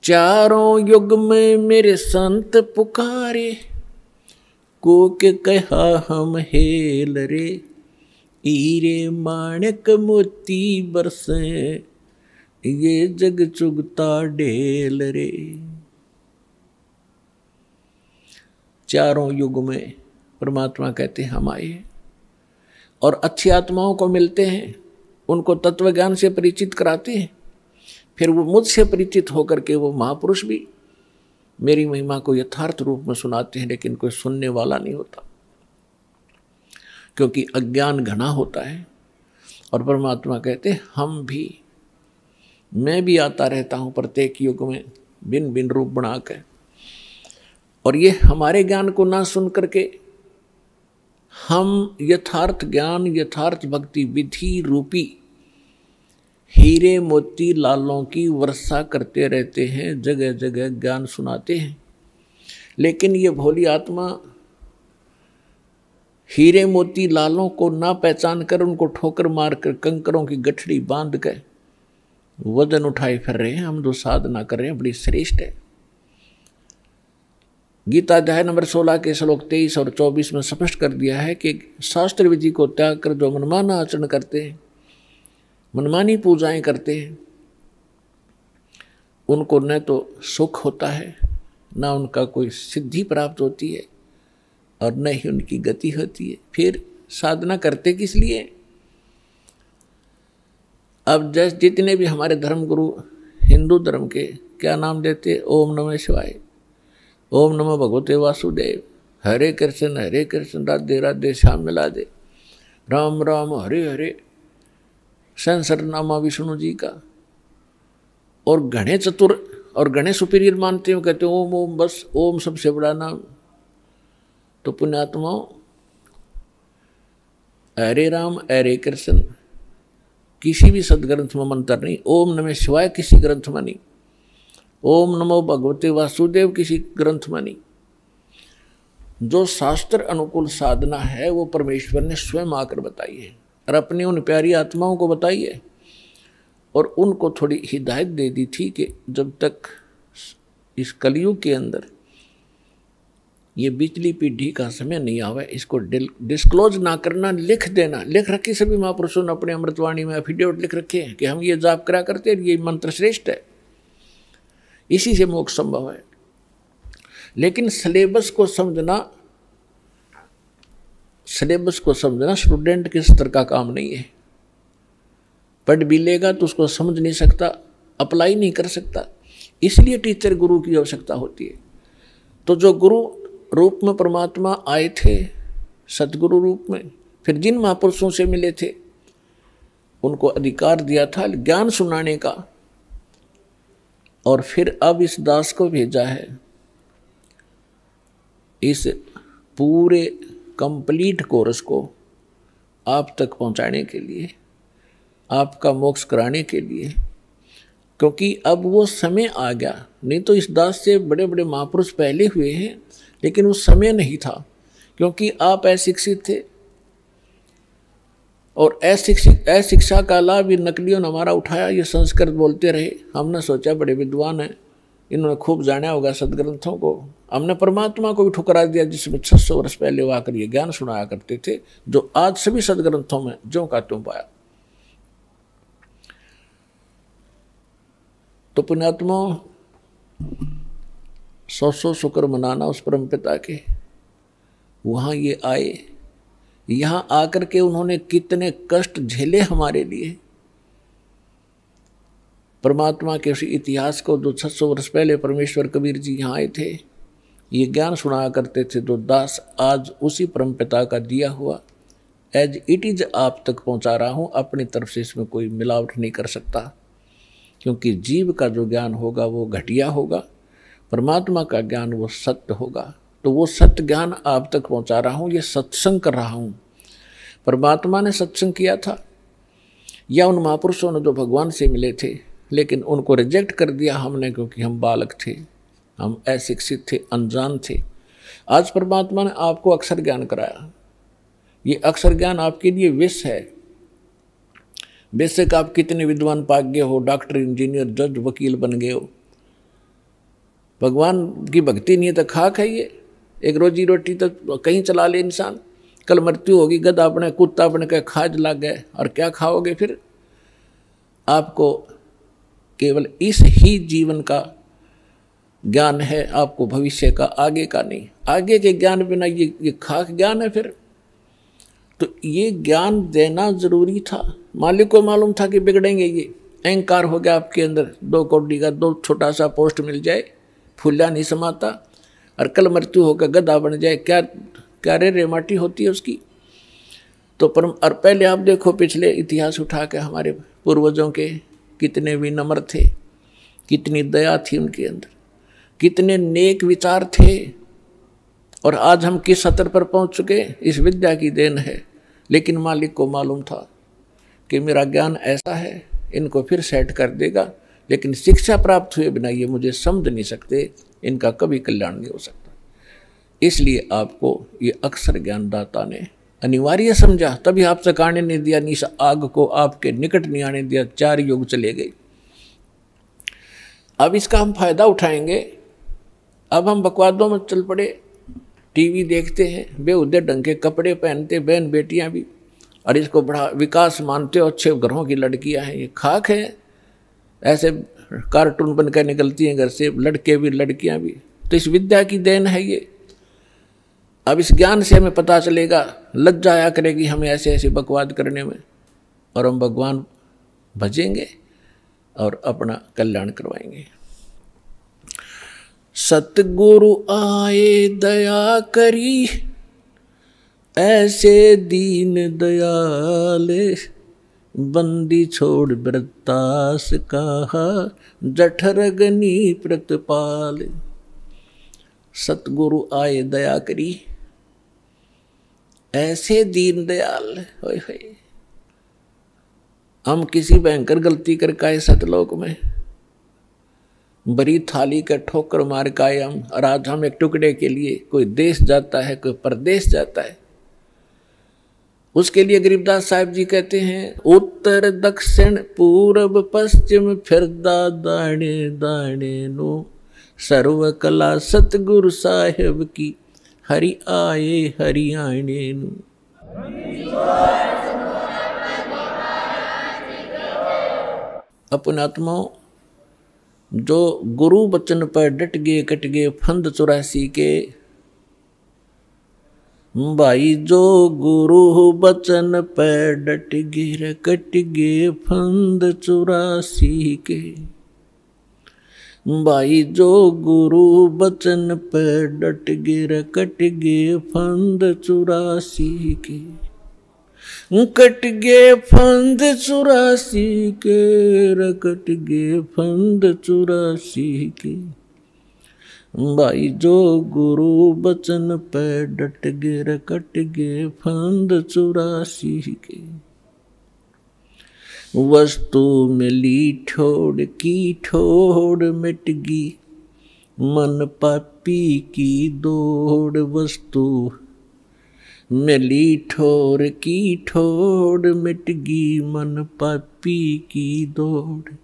चारों युग में मेरे संत पुकारे, को के कहा हम हेल रे, हीरे माणक मोती बरसे, ये जग चुगता ढेल रे। चारों युग में परमात्मा कहते हैं हम आए और अच्छी आत्माओं को मिलते हैं, उनको तत्व ज्ञान से परिचित कराते हैं, फिर वो मुझसे परिचित होकर के वो महापुरुष भी मेरी महिमा को यथार्थ रूप में सुनाते हैं, लेकिन कोई सुनने वाला नहीं होता, क्योंकि अज्ञान घना होता है। और परमात्मा कहते हैं हम भी, मैं भी आता रहता हूँ प्रत्येक युग में भिन्न भिन्न रूप बना कर, और ये हमारे ज्ञान को ना सुन करके हम यथार्थ ज्ञान यथार्थ भक्ति विधि रूपी हीरे मोती लालों की वर्षा करते रहते हैं, जगह जगह ज्ञान सुनाते हैं, लेकिन ये भोली आत्मा हीरे मोती लालों को ना पहचान कर उनको ठोकर मार कर कंकरों की गठड़ी बांध कर वजन उठाए फिर रहे हैं। हम जो साधना कर रहे हैं बड़ी श्रेष्ठ है। गीता अध्याय नंबर 16 के श्लोक 23 और 24 में स्पष्ट कर दिया है कि शास्त्र विधि को त्याग कर जो मनमाना आचरण करते हैं, मनमानी पूजाएं करते हैं, उनको न तो सुख होता है, न उनका कोई सिद्धि प्राप्त होती है, और न ही उनकी गति होती है। फिर साधना करते किस लिए? अब जैसे जितने भी हमारे धर्मगुरु हिंदू धर्म के क्या नाम देते, ओम नमः शिवाय, ओम नमो भगवते वासुदेव, हरे कृष्ण राधे राधे श्याम मिला दे, राम राम हरे हरे, सहस्रनामा विष्णु जी का, और घने चतुर और घने सुपीरियर मानते हो, कहते ओम ओम, बस ओम सबसे बड़ा नाम। तो पुण्यात्माओं, हरे राम हरे कृष्ण किसी भी सदग्रंथ में मंत्र नहीं, ओम नमः शिवाय किसी ग्रंथ में नहीं, ओम नमो भगवते वासुदेव किसी ग्रंथ में नहीं। जो शास्त्र अनुकूल साधना है वो परमेश्वर ने स्वयं आकर बताई है और अपनी उन प्यारी आत्माओं को बताई है, और उनको थोड़ी हिदायत दे दी थी कि जब तक इस कलयुग के अंदर ये बिजली पीढ़ी का समय नहीं आवे, इसको डिस्क्लोज ना करना, लिख देना। लिख रखी सभी महापुरुषों ने अपने अमृतवाणी में एफिडेविट लिख रखे हैं कि हम ये जाप करा करते हैं, ये मंत्र श्रेष्ठ है, इसी से मोक्ष संभव है। लेकिन सिलेबस को समझना स्टूडेंट के स्तर का काम नहीं है। पढ़ भी लेगा तो उसको समझ नहीं सकता, अप्लाई नहीं कर सकता, इसलिए टीचर गुरु की आवश्यकता होती है। तो जो गुरु रूप में परमात्मा आए थे, सतगुरु रूप में, फिर जिन महापुरुषों से मिले थे उनको अधिकार दिया था ज्ञान सुनाने का, और फिर अब इस दास को भेजा है इस पूरे कंप्लीट कोर्स को आप तक पहुंचाने के लिए, आपका मोक्ष कराने के लिए, क्योंकि अब वो समय आ गया। नहीं तो इस दास से बड़े बड़े महापुरुष पहले हुए हैं, लेकिन उस समय नहीं था, क्योंकि आप अशिक्षित थे, और अशिक्षा का लाभ ये नकलियों ने हमारा उठाया। ये संस्कृत बोलते रहे, हमने सोचा बड़े विद्वान हैं, इन्होंने खूब जाना होगा सदग्रंथों को। हमने परमात्मा को भी ठुकरा दिया, जिसमें 600 वर्ष पहले वो आकर ये ज्ञान सुनाया करते थे, जो आज सभी सदग्रंथों में ज्यों का त्यों पाया। तो पुण्यात्मा, 100 शुक्र मनाना उस परम पिता के। वहाँ ये आए, यहाँ आकर के उन्होंने कितने कष्ट झेले हमारे लिए। परमात्मा के उसी इतिहास को जो 600 वर्ष पहले परमेश्वर कबीर जी यहाँ आए थे, ये ज्ञान सुनाया करते थे, जो दास आज उसी परम पिता का दिया हुआ एज इट इज आप तक पहुँचा रहा हूँ। अपनी तरफ से इसमें कोई मिलावट नहीं कर सकता, क्योंकि जीव का जो ज्ञान होगा वो घटिया होगा, परमात्मा का ज्ञान वो सत्य होगा। तो वो सत्य ज्ञान आप तक पहुंचा रहा हूँ, ये सत्संग कर रहा हूँ। परमात्मा ने सत्संग किया था, या उन महापुरुषों ने जो भगवान से मिले थे, लेकिन उनको रिजेक्ट कर दिया हमने, क्योंकि हम बालक थे, हम अशिक्षित थे, अनजान थे। आज परमात्मा ने आपको अक्षर ज्ञान कराया। ये अक्षर ज्ञान आपके लिए विष है। बेशक आप कितने विद्वान पाग्य हो, डॉक्टर, इंजीनियर, जज, वकील बन गए हो, भगवान की भक्ति नहीं है तो खाक है ये, एक रोजी रोटी तो कहीं चला ले इंसान। कल मृत्यु होगी, गधा अपने कुत्ता अपने के खाज लग गए और क्या खाओगे फिर। आपको केवल इस ही जीवन का ज्ञान है, आपको भविष्य का, आगे का नहीं। आगे के ज्ञान बिना ये खाक ज्ञान है फिर। तो ये ज्ञान देना जरूरी था। मालिक को मालूम था कि बिगड़ेंगे ये, अहंकार हो गया आपके अंदर, 2 कौड़ी का 2 छोटा सा पोस्ट मिल जाए, फूला नहीं समाता, और कल मृत्यु होकर गधा बन जाए, क्या क्या रे माटी होती है उसकी। तो परम, और पहले आप देखो पिछले इतिहास उठा के, हमारे पूर्वजों के कितने विनम्र थे, कितनी दया थी उनके अंदर, कितने नेक विचार थे। और आज हम किस स्तर पर पहुंच चुके, इस विद्या की देन है। लेकिन मालिक को मालूम था कि मेरा ज्ञान ऐसा है, इनको फिर सेट कर देगा, लेकिन शिक्षा प्राप्त हुए बिना ये मुझे समझ नहीं सकते, इनका कभी कल्याण नहीं हो सकता। इसलिए आपको ये अक्षर ज्ञानदाता ने अनिवार्य समझा, तभी आपसे काटने नहीं दिया, निश आग को आपके निकट नहीं आने दिया, 4 युग चले गए। अब इसका हम फायदा उठाएंगे। अब हम बकवादों में चल पड़े, टीवी देखते हैं, बेहुदे ढंग के कपड़े पहनते बहन बेटियां भी, और इसको बड़ा विकास मानते हो, अच्छे घरों की लड़कियां हैं, ये खाक है। ऐसे कार्टून बनकर निकलती हैं घर से, लड़के भी लड़कियां भी। तो इस विद्या की देन है ये। अब इस ज्ञान से हमें पता चलेगा, लज्जा आया करेगी हमें ऐसे ऐसे बकवाद करने में, और हम भगवान भजेंगे और अपना कल्याण करवाएंगे। सतगुरु आए दया करी, ऐसे दीन दयाल, बंदी छोड़ व्रतास कहा, जठरगनी प्रतिपाल। सतगुरु आए दया करी, ऐसे दीन दयाल। होय होय, हम किसी भयंकर गलती करके आए सतलोक में, बड़ी थाली का ठोकर मार के आए हम, और आज हम एक टुकड़े के लिए कोई देश जाता है, कोई परदेश जाता है, उसके लिए गरीबदास साहिब जी कहते हैं, उत्तर दक्षिण पूर्व पश्चिम फिरदा दाणे दाणे नो, सर्व कला सतगुरु साहिब की, हरि आए हरियाणे नु। अपने आत्माओं, जो गुरु बचन पर डट गए कट गए फंद 84 के, भाई जो गुरु बचन पर डट गए कट गए फंद 84 के, भाई जो गुरु बचन पर डट गए कट गए फंद 84 के, कट गए फंद 84 के, कट गए फंद 84 के, भाई जो गुरु बचन पे डट गए कट गए फंद 84 के। वस्तु मिली ठोड़ की ठोड़ मिट गई, मन पापी की दौड़। वस्तु मिली ठोर की ठोड़ मिट गई, मन पापी की दौड़।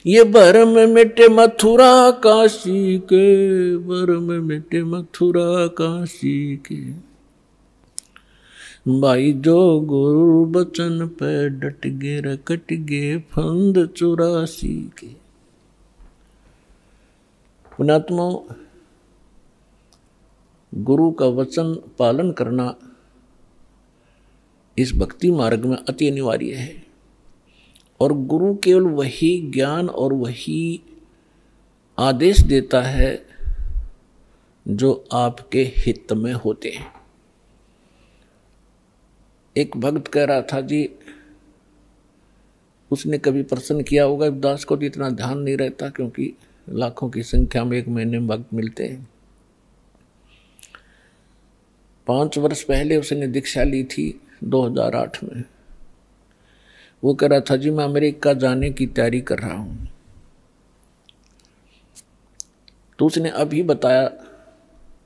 ये भरम मिटे मथुरा काशी के, भरम मिटे मथुरा काशी के, भाई जो गुरु बचन पे डट गए कट गए फंद 84 के। पुणात्मा, गुरु का वचन पालन करना इस भक्ति मार्ग में अति अनिवार्य है। और गुरु केवल वही ज्ञान और वही आदेश देता है जो आपके हित में होते हैं। एक भक्त कह रहा था जी, उसने कभी प्रश्न किया होगा, दास को तो इतना ध्यान नहीं रहता क्योंकि लाखों की संख्या में एक महीने में भक्त मिलते हैं। 5 वर्ष पहले उसने दीक्षा ली थी 2008 में। वो कह रहा था जी मैं अमेरिका जाने की तैयारी कर रहा हूं। तो उसने अभी बताया,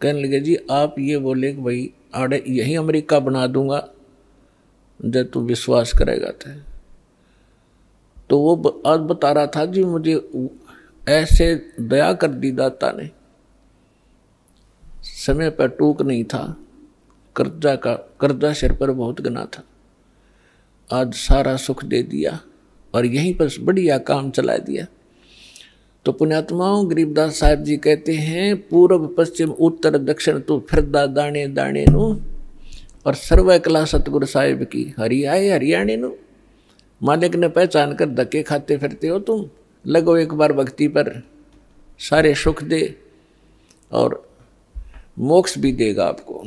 कहने लगे जी आप ये बोले कि भाई आड़े यही अमेरिका बना दूंगा जब तू विश्वास करेगा। तो वो आज बता रहा था जी मुझे ऐसे दया कर दी दाता ने समय पर टूक नहीं था, कर्जा सिर पर बहुत गना था। आज सारा सुख दे दिया और यहीं पर बढ़िया काम चला दिया। तो पुण्यात्माओं, गरीबदास साहब जी कहते हैं, पूर्व पश्चिम उत्तर दक्षिण तू फिरदा दाने दाने नु, और सर्व कला सतगुरु साहिब की हरि आए हरियाणे नु। मालिक ने पहचान कर धक्के खाते फिरते हो तुम, लगो एक बार भक्ति पर, सारे सुख दे और मोक्ष भी देगा आपको।